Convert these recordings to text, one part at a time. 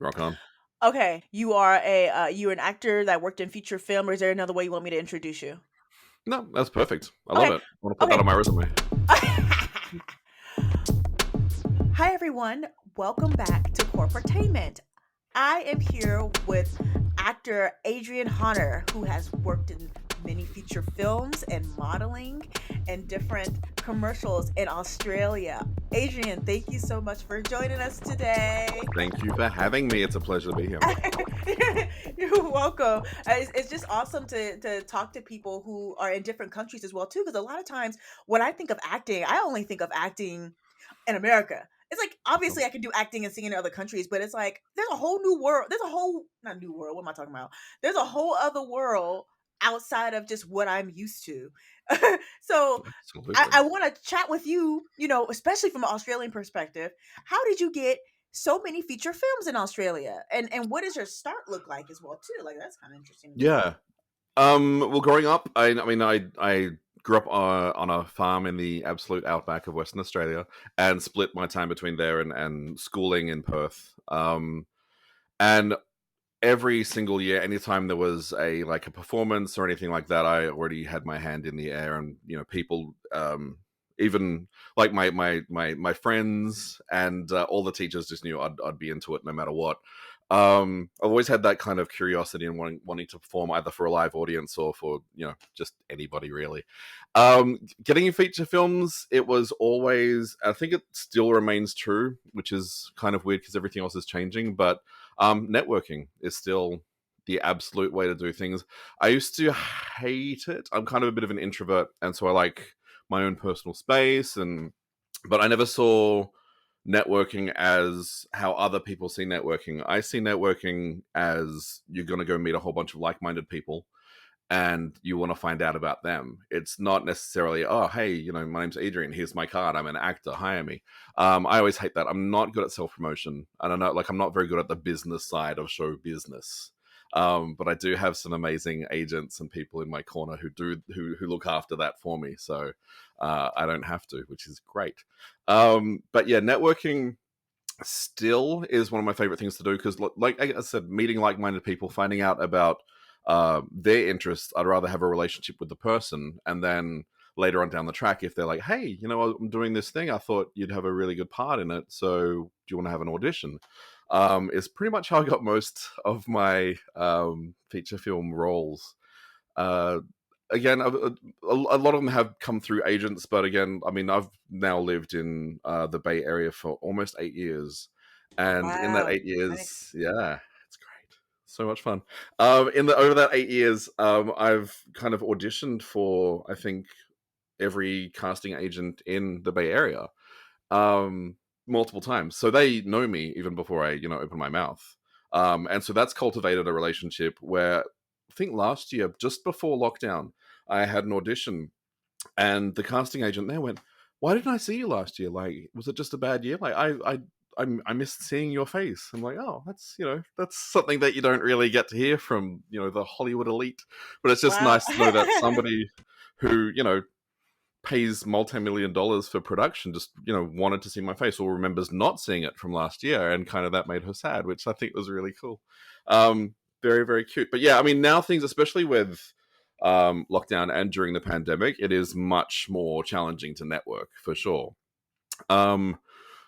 Rock on. Okay, you're an actor that worked in feature film, or is there another way you want me to introduce you? No, that's perfect. I love Okay, it. I want to put that okay. on my resume. Hi everyone, welcome back to Corporatainment. I am here with actor Adrian Honner, who has worked in many feature films and modeling and different commercials in Australia. Adrian, thank you so much for joining us today. Thank you for having me. It's a pleasure to be here. You're welcome. It's just awesome to talk to people who are in different countries as well too. Because a lot of times when I think of acting, I only think of acting in America. It's like Sure. obviously I can do acting and singing in other countries, but it's like there's a whole new world. There's a whole not new world. What am I talking about? There's a whole other world outside of just what I'm used to. So I Absolutely. want to chat with you. Especially from an Australian perspective. How did you get so many feature films in Australia? And what does your start look like as well too? Like that's kind of interesting to me. Yeah. Well, growing up, I grew up on a farm in the absolute outback of Western Australia and split my time between there and schooling in Perth. And every single year, anytime there was a performance or anything like that, I already had my hand in the air, and people, even like my friends and all the teachers just knew I'd be into it no matter what. I've always had that kind of curiosity and wanting to perform either for a live audience or for just anybody really. Getting in feature films, it was always, I think it still remains true, which is kind of weird because everything else is changing, but networking is still the absolute way to do things. I used to hate it. I'm kind of a bit of an introvert, and so I like my own personal space, and but I never saw networking as how other people see networking. I see networking as you're going to go meet a whole bunch of like-minded people and you want to find out about them. It's not necessarily, oh, hey, my name's Adrian. Here's my card. I'm an actor. Hire me. I always hate that. I'm not good at self promotion. I don't know. Like, I'm not very good at the business side of show business. But I do have some amazing agents and people in my corner who look after that for me. So I don't have to, which is great. But yeah, networking still is one of my favorite things to do because, like I said, meeting like-minded people, finding out about their interests. I'd rather have a relationship with the person, and then later on down the track, if they're like, "Hey, I'm doing this thing. I thought you'd have a really good part in it. So, do you want to have an audition?" Is pretty much how I got most of my feature film roles. Uh, Again, a lot of them have come through agents, but again, I mean, I've now lived in the Bay Area for almost 8 years, and in that Wow, 8 years, nice. yeah, it's great, so much fun. In the over that 8 years, I've kind of auditioned for I think every casting agent in the Bay Area, um, multiple times, so they know me even before I open my mouth. And so that's cultivated a relationship where I think last year, just before lockdown, I had an audition, and the casting agent there went, "Why didn't I see you last year? Like, was it just a bad year? Like, I missed seeing your face." I'm like, "Oh, that's something that you don't really get to hear from the Hollywood elite, but it's just Wow. nice to know that somebody who pays multi-million dollars for production just wanted to see my face or remembers not seeing it from last year, and kind of that made her sad, which I think was really cool. Very, very cute. But yeah, I mean, now things, especially with lockdown and during the pandemic, it is much more challenging to network for sure. um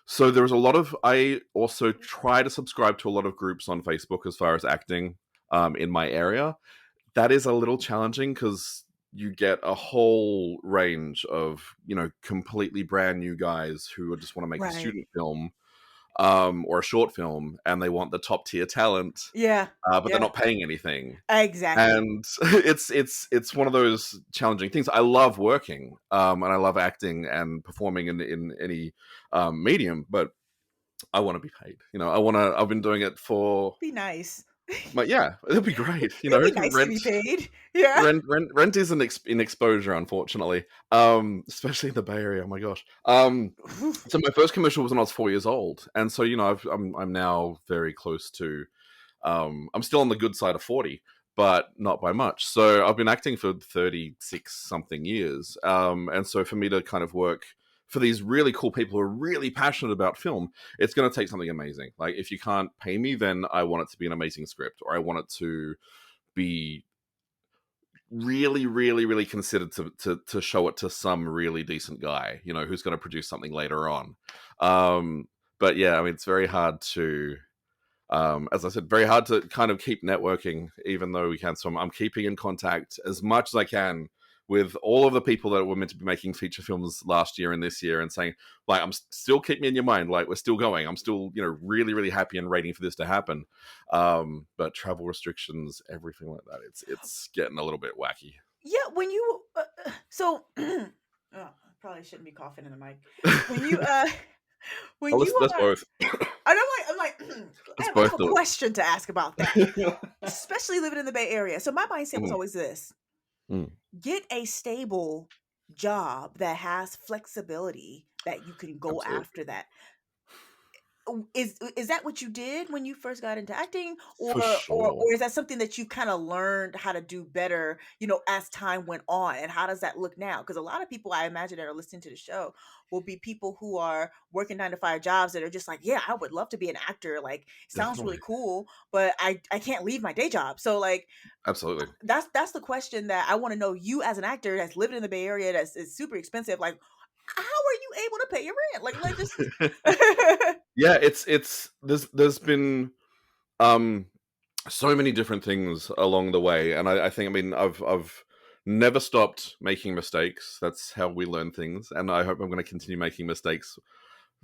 so there's a lot of, I also try to subscribe to a lot of groups on Facebook as far as acting in my area. That is a little challenging because you get a whole range of completely brand new guys who just want to make a Right. student film, or a short film, and they want the top tier talent, Yeah. but they're Yeah. not paying anything. Exactly. And it's one of those challenging things. I love working, and I love acting and performing in any medium, but I want to be paid. I've been doing it for, Be nice. but yeah, it'll be great. It'd be nice to Rent be paid. Yeah. rent is in exposure, unfortunately. Especially in the Bay Area. Oh my gosh. So my first commercial was when I was 4 years old, and so I'm now very close to. I'm still on the good side of 40, but not by much. So I've been acting for 36 something years, and so for me to kind of work for these really cool people who are really passionate about film, it's going to take something amazing. Like, if you can't pay me, then I want it to be an amazing script, or I want it to be really, really, really considered to show it to some really decent guy, who's going to produce something later on. But yeah, I mean, it's very hard to, as I said, very hard to kind of keep networking, even though we can. So I'm keeping in contact as much as I can with all of the people that were meant to be making feature films last year and this year, and saying, like, I'm still, keep me in your mind. Like, we're still going. I'm still, really, really happy and waiting for this to happen. But travel restrictions, everything like that, it's getting a little bit wacky. Yeah, when you oh, probably shouldn't be coughing in the mic. When you when Oh, you let's both. I'm like I Let's have both a do question to ask about that, it. especially living in the Bay Area. So my mindset was Mm, always this: mm, get a stable job that has flexibility that you can go absolutely. after that. Is that what you did when you first got into acting, For or sure. is that something that you kind of learned how to do better, as time went on? And how does that look now? Because a lot of people, I imagine, that are listening to the show will be people who are working 9 to 5 jobs that are just like, yeah, I would love to be an actor. Like, sounds really Definitely. cool, but I can't leave my day job. So like, Absolutely. that's the question that I want to know. You as an actor that's living in the Bay Area, that's is super expensive. Like, how are you able to pay your rent? Like just. Yeah, it's there's been um so many different things along the way, and I think, I mean, I've never stopped making mistakes. That's how we learn things, and I hope I'm going to continue making mistakes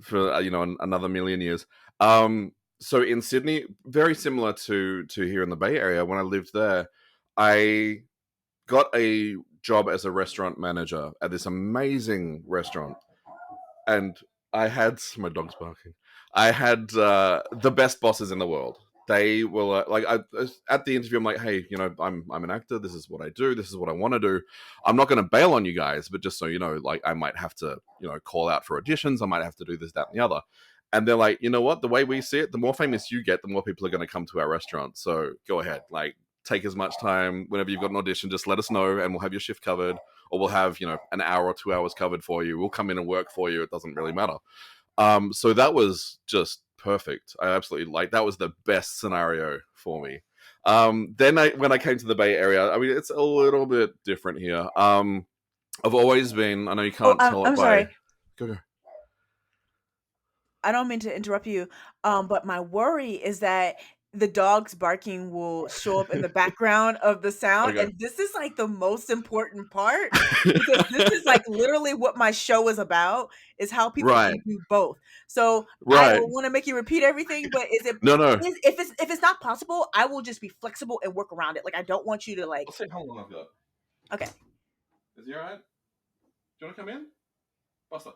for another million years. So in Sydney, very similar to here in the Bay Area, when I lived there, I got a job as a restaurant manager at this amazing restaurant, and I had, my dog's barking. I had the best bosses in the world. They were like, at the interview, I'm like, hey, I'm an actor. This is what I do. This is what I want to do. I'm not going to bail on you guys, but just so you know, like, I might have to, call out for auditions. I might have to do this, that, and the other. And they're like, you know what? The way we see it, the more famous you get, the more people are going to come to our restaurant. So go ahead, like, take as much time. Whenever you've got an audition, just let us know, and we'll have your shift covered, or we'll have an hour or 2 hours covered for you. We'll come in and work for you. It doesn't really matter. So that was just perfect. I absolutely, like, that was the best scenario for me. Then when I came to the Bay Area, I mean, it's a little bit different here. I've always been, I know you Oh, can't tell it I'm by, sorry. go. I don't mean to interrupt you, but my worry is that the dog's barking will show up in the background of the sound, Okay. and this is like the most important part because this is like literally what my show is about, is how people Right, can do both. So I right. don't want to make you repeat everything, but No, no. if it's not possible, I will just be flexible and work around it. Like, I don't want you to like. Let's see how long I've got. Okay. Is he alright? Do you want to come in? Buster,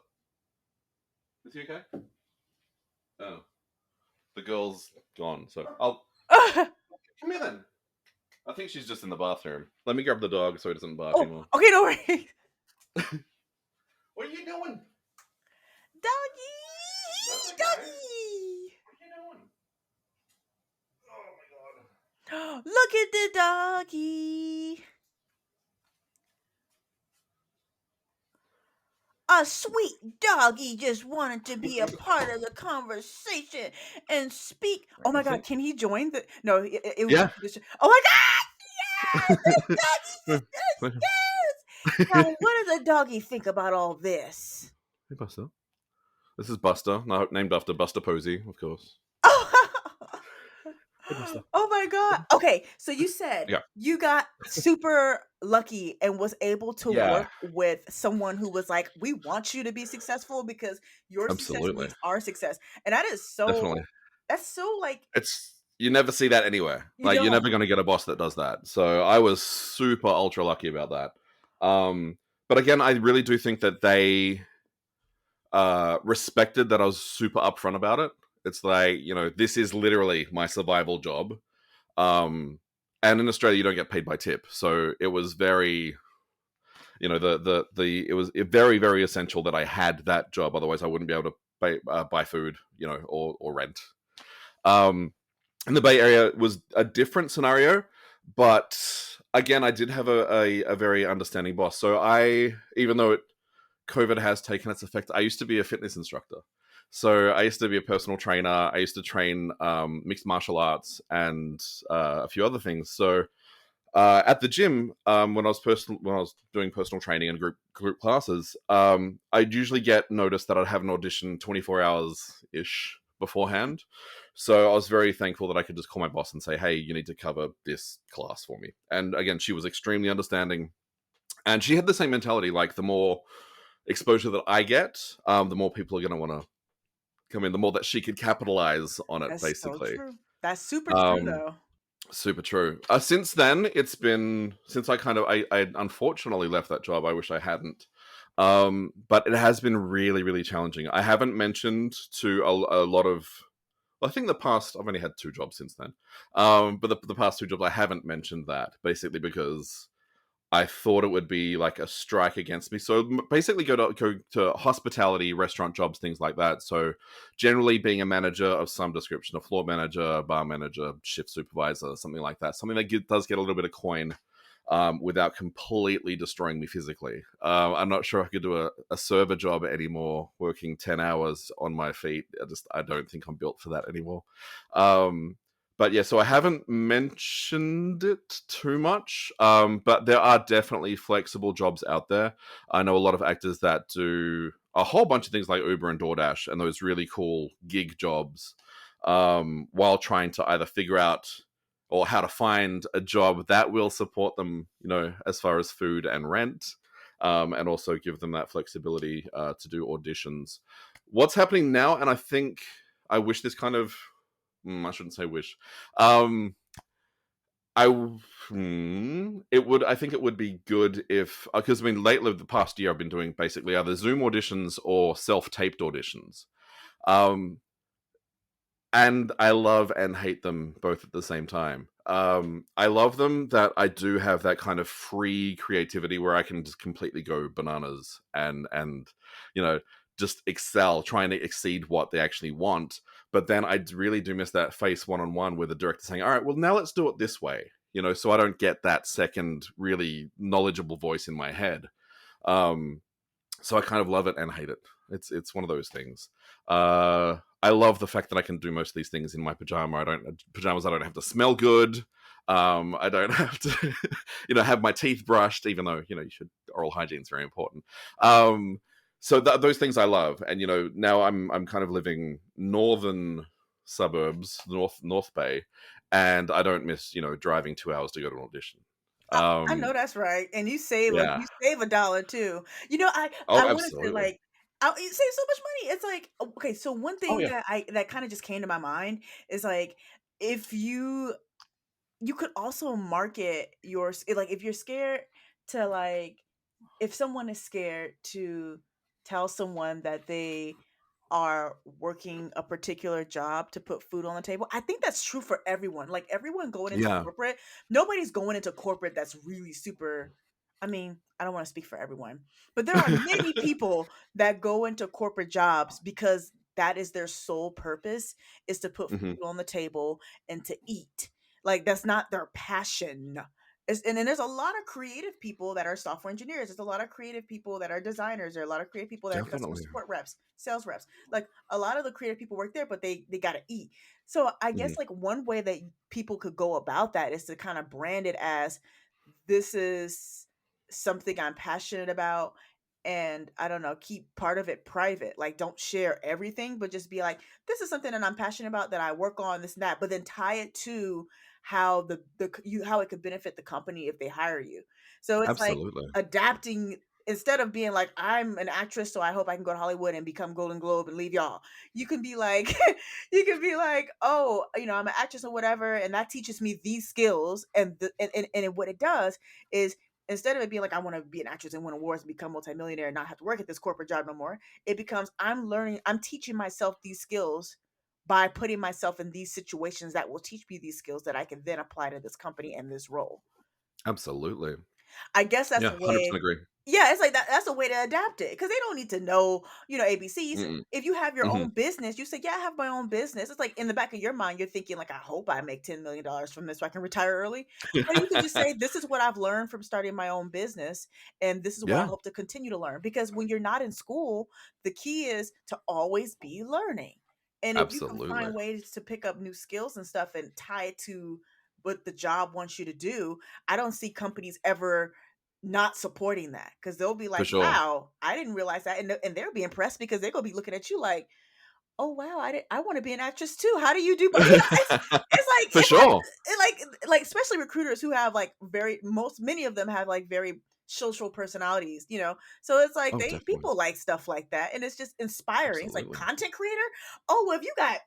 is he okay? Oh, the girl's gone, so I'll come here then. I think she's just in the bathroom. Let me grab the dog so he doesn't bark Oh, anymore. okay, no worries. What are you doing? Doggy, That's okay. doggy. What are you doing? Oh my god. Look at the doggy. A sweet doggy just wanted to be a part of the conversation and speak. Oh my god, can he join the? No, it would Yeah. just be this. Oh my god, yes, the doggy, yes, yes. Now, what does a doggy think about all this? Hey, Buster. This is Buster, named after Buster Posey, of course. Hey, Buster. Oh my god. Okay, so you said Yeah. you got super lucky and was able to Yeah. work with someone who was like, "We want you to be successful because your success Absolutely. means our success." And that is Definitely. that's so like You never see that anywhere. you Like, you're don't. never going to get a boss that does that. So I was super ultra lucky about that. But again, I really do think that they respected that I was super upfront about it. It's like, this is literally my survival job. And in Australia, you don't get paid by tip, so it was very, it was very, very essential that I had that job. Otherwise, I wouldn't be able to buy food, or rent. In the Bay Area, it was a different scenario, but again, I did have a very understanding boss. So even though it COVID has taken its effect. I used to be a fitness instructor. So I used to be a personal trainer. I used to train mixed martial arts and a few other things. So at the gym, when I was doing personal training and group classes, I'd usually get notice that I'd have an audition 24 hours ish beforehand. So I was very thankful that I could just call my boss and say, "Hey, you need to cover this class for me." And again, she was extremely understanding, and she had the same mentality. Like, the more exposure that I get, the more people are going to want to come in. The more that she could capitalize on it, That's so basically. true. That's super true, Um, though. Super true. Since then, it's been since I unfortunately left that job. I wish I hadn't. But it has been really, really challenging. I haven't mentioned to a lot of. Well, I think I've only had 2 jobs since then. But the past 2 jobs, I haven't mentioned that, basically because I thought it would be like a strike against me. So basically, go to hospitality, restaurant jobs, things like that. So generally, being a manager of some description, a floor manager, bar manager, shift supervisor, something like that, something that does get a little bit of coin, without completely destroying me physically. I'm not sure I could do a server job anymore, working 10 hours on my feet. I don't think I'm built for that anymore. Um, but yeah, so I haven't mentioned it too much, but there are definitely flexible jobs out there. I know a lot of actors that do a whole bunch of things like Uber and DoorDash and those really cool gig jobs, while trying to either figure out or how to find a job that will support them, as far as food and rent, and also give them that flexibility to do auditions. What's happening now, and I think I wish this kind of I shouldn't say wish. Um, it would. I think it would be good if, because I mean, lately the past year I've been doing basically either Zoom auditions or self-taped auditions, um, and I love and hate them both at the same time. I love them that I do have that kind of free creativity where I can just completely go bananas and you know just excel, trying to exceed what they actually want. But then I really do miss that face one-on-one with the director saying, "All right, well now let's do it this way," so I don't get that second really knowledgeable voice in my head. Um, so I kind of love it and hate it. It's one of those things. I love the fact that I can do most of these things in my pajamas. I don't have to smell good. I don't have to, have my teeth brushed. Even though you should. Oral hygiene is very important. So those things I love, and now I'm kind of living northern suburbs, North Bay, and I don't miss driving 2 hours to go to an audition. I know that's right, and Yeah. you save a dollar too. I Oh, wanna say, absolutely. like, you save so much money. It's like, okay, so one Oh thing yeah. that kinda just came to my mind is, like, if you could also market like, if you're scared to, like, if someone is scared to tell someone that they are working a particular job to put food on the table, I think that's true for everyone. Like, everyone going into Yeah. corporate, nobody's going into corporate that's really super. I mean, I don't want to speak for everyone, but there are many people that go into corporate jobs because that is their sole purpose, is to put Hmm. food on the table and to eat. Like, that's not their passion. And then there's a lot of creative people that are software engineers. There's a lot of creative people that are designers. There are a lot of creative people that are customer Definitely. support reps, sales reps. Like, a lot of the creative people work there, but they got to eat. So I guess, Hmm. like, one way that people could go about that is to kind of brand it as, this is something I'm passionate about, and I don't know, keep part of it private. Like, don't share everything, but just be like, this is something that I'm passionate about, that I work on, this and that, but then tie it to how how it could benefit the company if they hire you. So it's like Absolutely. adapting, instead of being like, I'm an actress, so I hope I can go to Hollywood and become Golden Globe and leave y'all. You can be like, you can be like, oh, I'm an actress or whatever, and that teaches me these skills, and what it does is, instead of it being like, I want to be an actress and win awards and become multimillionaire and not have to work at this corporate job no more, it becomes, I'm teaching myself these skills by putting myself in these situations that will teach me these skills that I can then apply to this company and this role. Absolutely. I guess that's Yeah, a 100% way. agree. Yeah, it's like that's a way to adapt it because they don't need to know, ABCs. Mm-mm. If you have your Mhm. own business, you say, "Yeah, I have my own business." It's like in the back of your mind, you're thinking like, "I hope I make $10 million from this so I can retire early." But you can just say, "This is what I've learned from starting my own business, and this is what I Yeah, hope to continue to learn." Because when you're not in school, the key is to always be learning. And if you can absolutely. find ways to pick up new skills and stuff and tie it to what the job wants you to do, I don't see companies ever not supporting that because they'll be For like, sure. "Wow, I didn't realize that," and they'll be impressed because they're gonna be looking at you like, "Oh wow, I want to be an actress too. How do you do?" It's like For sure. like especially recruiters who have like many of them have like very social personalities, So it's like Oh, they definitely. people like stuff like that, and it's just inspiring. It's like Absolutely. content creator. Oh, well, if you got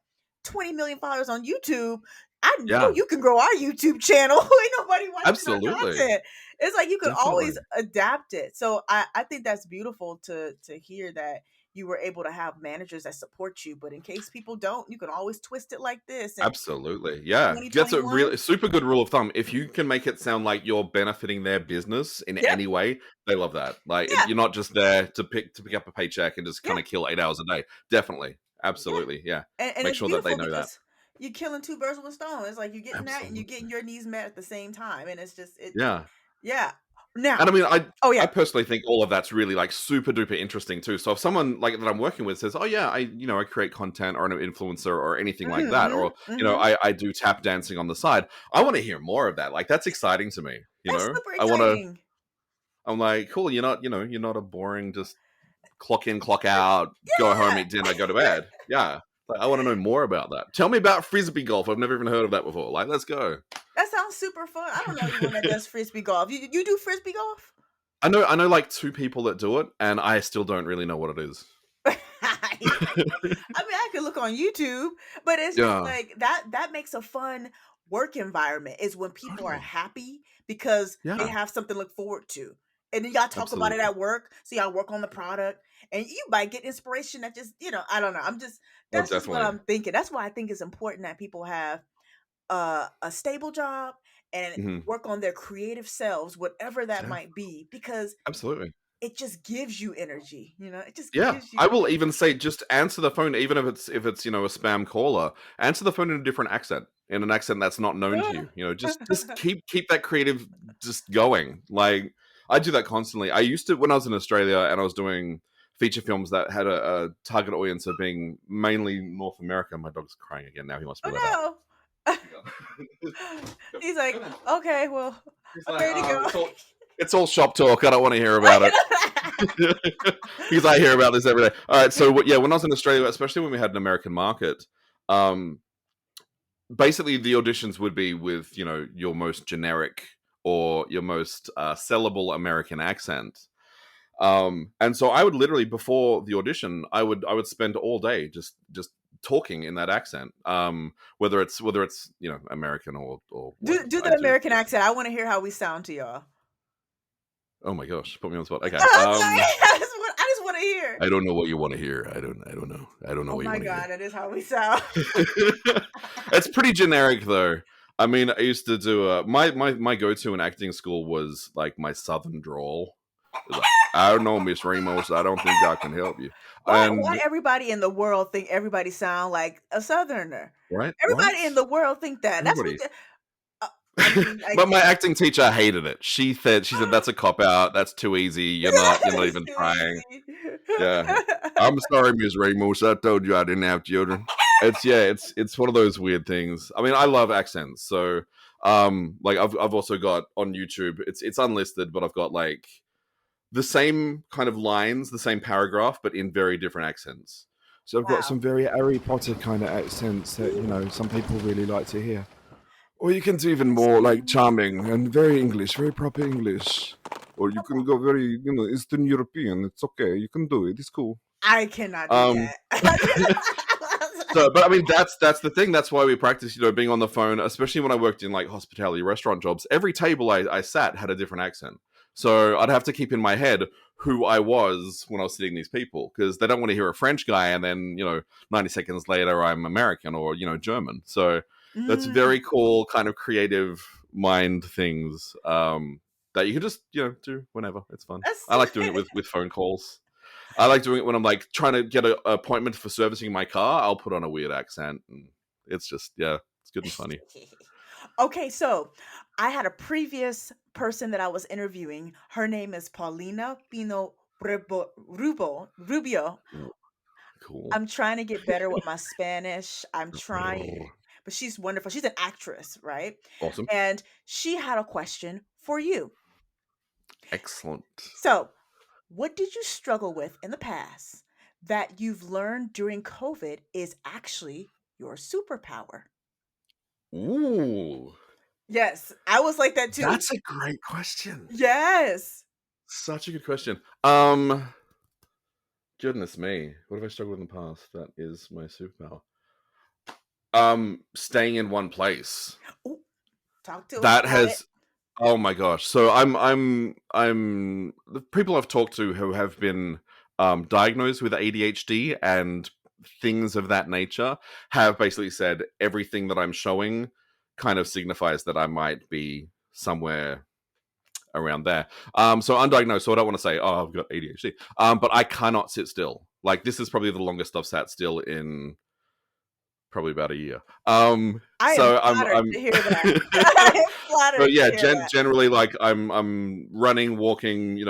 20 million followers on YouTube, I know Yeah, you can grow our YouTube channel. Ain't nobody watching our absolutely. content. It's like you can Definitely. always adapt it. So I think that's beautiful to hear that you were able to have managers that support you. But in case people don't, you can always twist it like this. And Absolutely. Yeah. That's a 2021, really super good rule of thumb. If you can make it sound like you're benefiting their business in yep, any way, they love that. Like yeah, you're not just there to pick up a paycheck and just yeah, kind of kill 8 hours a day. Definitely. yeah. Absolutely. Yeah. And Make it's sure that they beautiful know that. because you're killing two birds with one stone. It's like you're getting that and you're Absolutely. getting your needs met at the same time. And it's just it, Yeah. yeah. Now, And I mean, I oh I yeah. personally think all of that's really like super duper interesting too. So if someone like that I'm working with says, "Oh yeah, I create content or an influencer or anything like that," Hmm. or Hmm. I do tap dancing on the side, I want to hear more of that. Like that's exciting to me. That's super I want to. exciting. I'm like, cool. You're not a boring just clock in, clock out, go home, Yeah. eat dinner, go to bed. Yeah. Like, I want to know more about that. Tell me about frisbee golf. I've never even heard of that before. Like, let's go. That sounds super fun. I don't know anyone that does frisbee golf. You do frisbee golf? I know like two people that do it, and I still don't really know what it is. He's like, I mean, I could look on YouTube, but it's just Yeah, like that makes a fun work environment is when people are totally. happy because they Yeah, have something to look forward to. And then y'all talk about it absolutely. at work, so y'all work on the product, and you might get inspiration that just, I don't know. Oh, That's just what definitely. I'm thinking. That's why I think it's important that people have a stable job and Mhm. work on their creative selves, whatever that Yeah, might be, because absolutely. it just gives you energy. It just Yeah, gives you. I will even say just answer the phone, even if it's a spam caller. Answer the phone in a different accent, in an accent that's not known to you. Just keep that creative just going. Like I do that constantly. I used to when I was in Australia and I was doing feature films that had a target audience of being mainly North America. My dog's crying again now. He wants me to let out. Oh no. He's like, Come on. okay, well, He's I'm like, ready to go. it's all shop talk. I don't want to hear about it. Because I hear about this every day. All right, so yeah, when I was in Australia, especially when we had an American market, um, basically the auditions would be with your most generic or your most sellable American accent. And so I would literally before the audition, I would spend all day just talking in that accent. Whether it's American or do whatever. do I the do. American accent. I want to hear how we sound to y'all. Oh my gosh, put me on the spot. Okay. I'm sorry. I just want to hear. I don't know what you want to hear. I don't know. I don't know Oh what you my want to god, hear. that is how we sound. It's pretty generic though. I mean, I used to do my go-to in acting school was like my southern drawl. It was like, I don't know, Miss Ramos. I don't think I can help you. Why And everybody in the world think everybody sound like a southerner? right, Everybody in the world think that. That's what everybody. uh, I mean, I But my acting teacher hated it. She said that's a cop out. That's too easy. You're not it's even too trying. easy. Yeah. I'm sorry, Miss Ramos. I told you I didn't have children. It's one of those weird things. I mean, I love accents, so like I've also got on YouTube. It's unlisted, but I've got like the same kind of lines, the same paragraph, but in very different accents. So I've got Wow. some very Harry Potter kind of accents that some people really like to hear. Or you can do even more like charming and very English, very proper English. Or you can go very, Eastern European. It's okay. You can do it. It's cool. I cannot do Um, that. so, but I mean, that's the thing. That's why we practice, being on the phone, especially when I worked in like hospitality restaurant jobs. Every table I sat had a different accent. So I'd have to keep in my head who I was when I was sitting these people because they don't want to hear a French guy and then 90 seconds later I'm American or German. So that's Mm, very cool, kind of creative mind things. that you can just do whenever. It's fun. That's I like doing it with phone calls. I like doing it when I'm like trying to get an appointment for servicing my car. I'll put on a weird accent, and it's just it's good and funny. Okay, so I had a previous person that I was interviewing. Her name is Paulina Pino Rubio. Cool. I'm trying to get better with my Spanish. I'm trying, but she's wonderful. She's an actress, right? Awesome. And she had a question for you. Excellent. So, what did you struggle with in the past that you've learned during COVID is actually your superpower? Ooh, Yes, I was like that too. that's a great question. Yes. Such a good question. Goodness me, what have I struggled with in the past? That is my superpower. Staying in one place. Ooh, talk to us That about it. has. Oh my gosh. So I'm the people I've talked to who have been diagnosed with ADHD and things of that nature have basically said everything that I'm showing kind of signifies that I might be somewhere around there. So undiagnosed, so I don't want to say, oh, I've got ADHD. But I cannot sit still. Like this is probably the longest I've sat still in probably about a year. I am So flattered I'm to hear that. I am flattered but yeah, to hear that. generally, like I'm running, walking.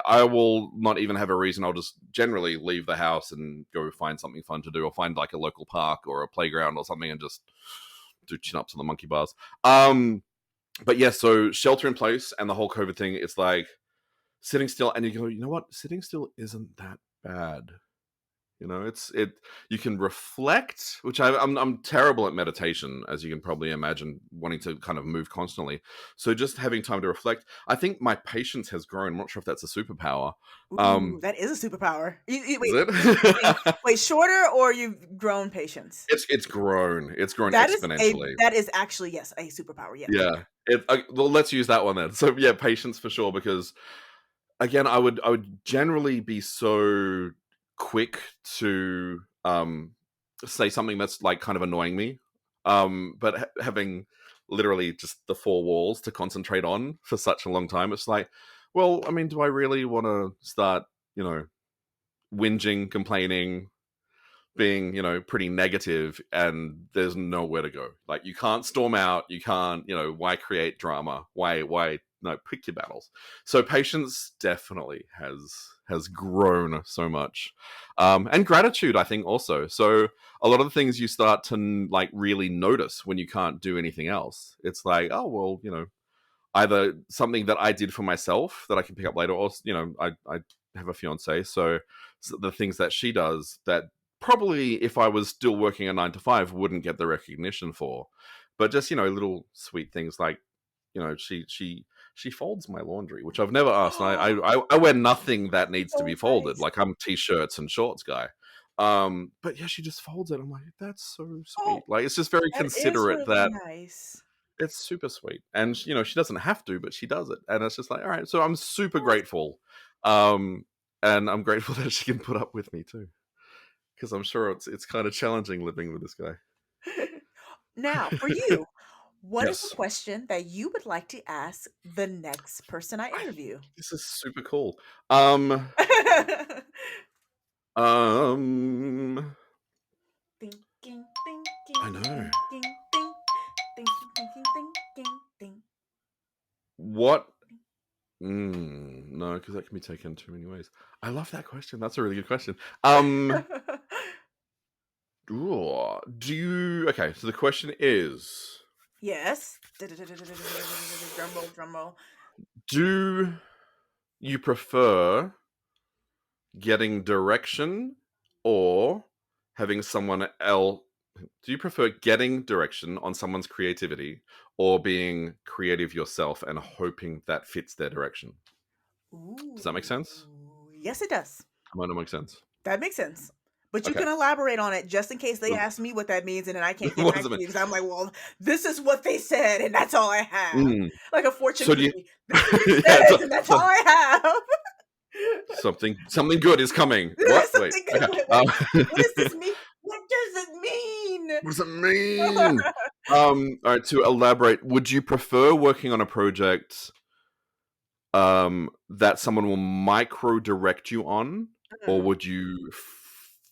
I will not even have a reason. I'll just generally leave the house and go find something fun to do, or find like a local park or a playground or something, and just do chin ups on the monkey bars. But yeah, so shelter in place and the whole COVID thing. It's like sitting still, and you go, you know what? Sitting still isn't that bad. You can reflect, which I'm terrible at meditation, as you can probably imagine, wanting to kind of move constantly. So just having time to reflect, I think my patience has grown. I'm not sure if that's a superpower. Ooh, that is a superpower. Is Wait, wait, it? wait, shorter or you've grown patience? It's grown. It's grown That is exponentially. that is actually, yes, a superpower. Yes. Yeah. Well, let's use that one then. So yeah, patience for sure. Because again, I would generally be so quick to say something that's like kind of annoying me, but having literally just the four walls to concentrate on for such a long time, it's like, well, I mean, do I really want to start whinging, complaining, being pretty negative, and there's nowhere to go? Like, you can't storm out, you can't, why create drama, why no, pick your battles. So patience definitely has grown so much, and gratitude, I think, also. So a lot of the things you start to like really notice when you can't do anything else, it's like, oh well, either something that I did for myself that I can pick up later, or I have a fiance, so the things that she does that probably if I was still working a 9 to 5 wouldn't get the recognition for, but just little sweet things like she folds my laundry, which I've never asked. And I wear nothing that needs to So be folded. nice. Like, I'm t-shirts and shorts guy. But yeah, she just folds it. I'm like, that's so sweet. Oh, Like, it's just very that is considerate really that nice. it's super sweet. And she doesn't have to, but she does it. And it's just like, all right. So I'm super Yes. grateful. Um, and I'm grateful that she can put up with me too, because I'm sure it's kind of challenging living with this guy. Now, for you, what is the Yes. question that you would like to ask the next person I I, interview? this is super cool. Um, um, Thinking, I thinking, know. thinking, thinking, thinking. What? No, because that can be taken too many ways. I love that question. That's a really good question. Okay, so the question is, Yes. Drum roll, drum roll. do you prefer getting direction or having someone else? Do you prefer getting direction on someone's creativity or being creative yourself and hoping that fits their direction? Does that make Ooh. sense? Yes, it does. Might not make sense. That makes sense. But you Okay. can elaborate on it just in case they ask me what that means and then I can't get What back does it to mean? you because I'm like, well, this is what they said and that's all I have. Mm. Like a fortune So do you? cookie. This is what it Yeah, says and that's all I have. something good is coming. What? Wait. Something good. Okay. What does this mean? What does it mean? What does it mean? All right. To elaborate, would you prefer working on a project that someone will micro direct you on, or Mm. would you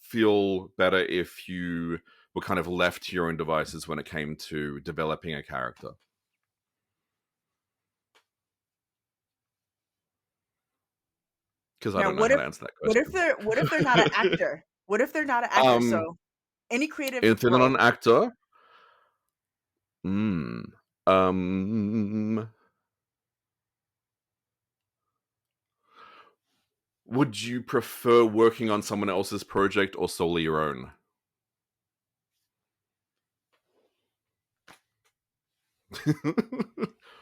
feel better if you were kind of left to your own devices when it came to developing a character? Because I Now, don't know how to answer that question. what if they're not an actor? What if they're not an actor? um, So any creative if they're not role. an actor, hmm, um, would you prefer working on someone else's project or solely your own?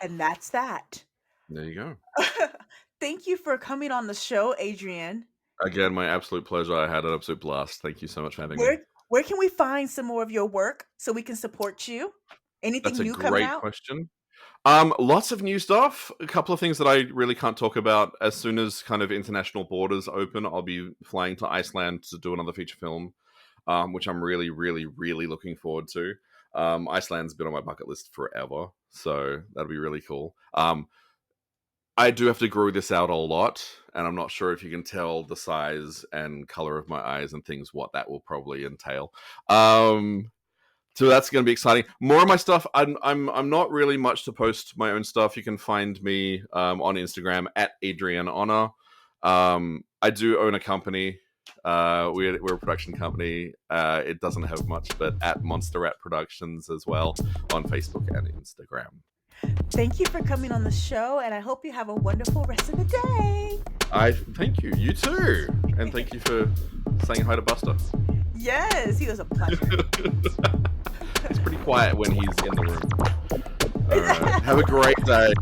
And that's that. There you go. Thank you for coming on the show, Adrian. Again, my absolute pleasure. I had an absolute blast. Thank you so much for having me. Where can we find some more of your work so we can support you? That's Anything a new coming great out? question. Lots of new stuff. A couple of things that I really can't talk about. As soon as kind of international borders open, I'll be flying to Iceland to do another feature film, which I'm really, really, really looking forward to. Iceland's been on my bucket list forever, so that'll be really cool. I do have to grow this out a lot, and I'm not sure if you can tell the size and color of my eyes and things what that will probably entail. So that's going to be exciting. More of my stuff. I'm not really much to post my own stuff. You can find me on Instagram at Adrian Honner. I do own a company. We're a production company. It doesn't have much, but at Monster Rat Productions as well on Facebook and Instagram. Thank you for coming on the show, and I hope you have a wonderful rest of the day. I thank you. You too, and thank you for saying hi to Buster. Yes, he was a pleasure. He's pretty quiet when he's in the room. All right. Have a great day.